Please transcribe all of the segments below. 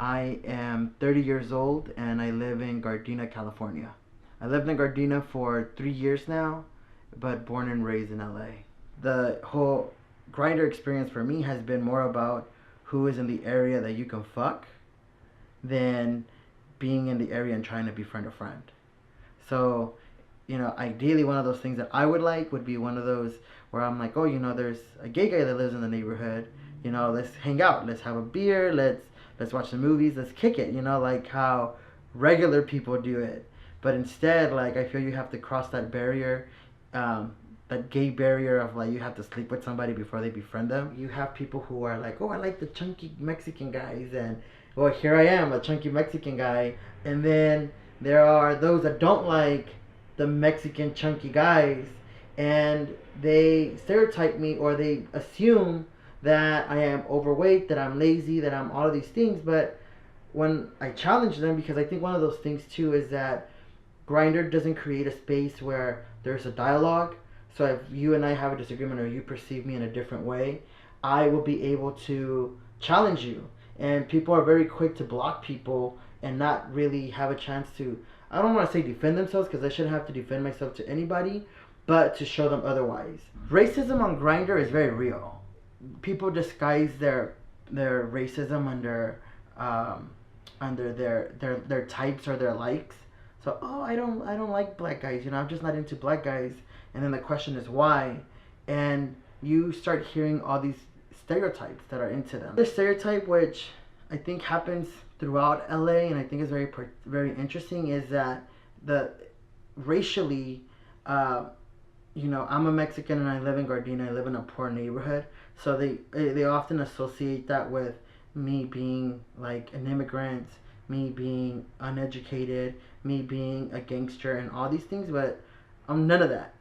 I am 30 years old and I live in Gardena, California. I lived in Gardena for 3 years now, but born and raised in LA. The whole grinder experience for me has been more about who is in the area that you can fuck than being in the area and trying to befriend a friend. So, ideally one of those things that I would like would be one of those where I'm like, oh, there's a gay guy that lives in the neighborhood. Let's hang out, let's have a beer, let's watch the movies, let's kick it. Like how regular people do it. But instead, like I feel you have to cross that barrier, that gay barrier of like you have to sleep with somebody before they befriend them. You have people who are like, oh, I like the chunky Mexican guys, and well, here I am, a chunky Mexican guy. And then there are those that don't like the Mexican chunky guys, and they stereotype me or they assume that I am overweight, that I'm lazy, that I'm all of these things. But when I challenge them, because I think one of those things too is that Grindr doesn't create a space where there's a dialogue. So if you and I have a disagreement or you perceive me in a different way, I will be able to challenge you. And people are very quick to block people and not really have a chance to, I don't want to say defend themselves, because I shouldn't have to defend myself to anybody, but to show them otherwise. Racism on Grindr is very real. People disguise their racism under their types or their likes. So, oh, I don't like black guys. I'm just not into black guys. And then the question is why, and you start hearing all these stereotypes that are into them. The stereotype, which I think happens throughout LA, and I think is very interesting, is that racially, I'm a Mexican and I live in Gardena. I live in a poor neighborhood, so they often associate that with me being like an immigrant, me being uneducated, me being a gangster, and all these things. But I'm none of that,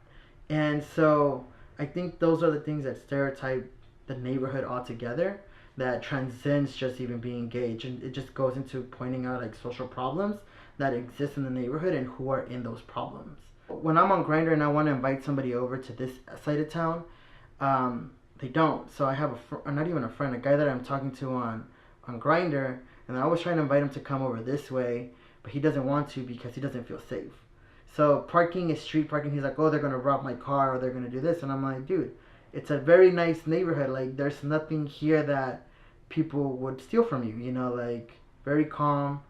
and so I think those are the things that stereotype the neighborhood altogether, that transcends just even being gay. It just goes into pointing out like social problems that exist in the neighborhood and who are in those problems. When I'm on Grindr and I want to invite somebody over to this side of town, they don't. So I have not even a friend, a guy that I'm talking to on Grindr, and I was trying to invite him to come over this way, but he doesn't want to because he doesn't feel safe. So parking is street parking. He's like, oh, they're gonna rob my car or they're gonna do this, and I'm like, dude, it's a very nice neighborhood. Like, there's nothing here that people would steal from you. Like very calm,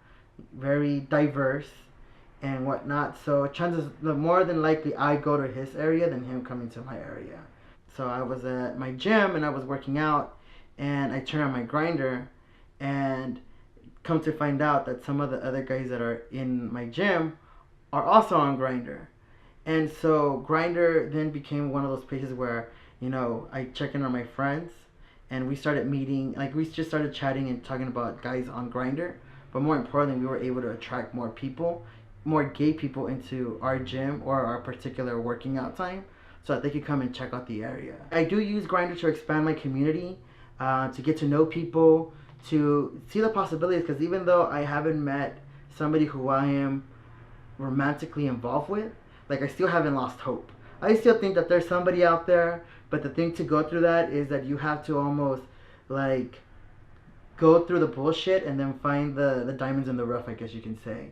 very diverse, and whatnot. So chances, the more than likely, I go to his area than him coming to my area. So I was at my gym and I was working out, and I turned on my Grindr, and come to find out that some of the other guys that are in my gym are also on Grindr. And so Grindr then became one of those places where, I check in on my friends, and we started meeting, like we just started chatting and talking about guys on Grindr. But more importantly, we were able to attract more people, more gay people into our gym or our particular working out time, so that they could come and check out the area. I do use Grindr to expand my community, to get to know people, to see the possibilities, because even though I haven't met somebody who I am romantically involved with, like I still haven't lost hope. I still think that there's somebody out there, but the thing to go through that is that you have to almost like go through the bullshit and then find the diamonds in the rough, I guess you can say.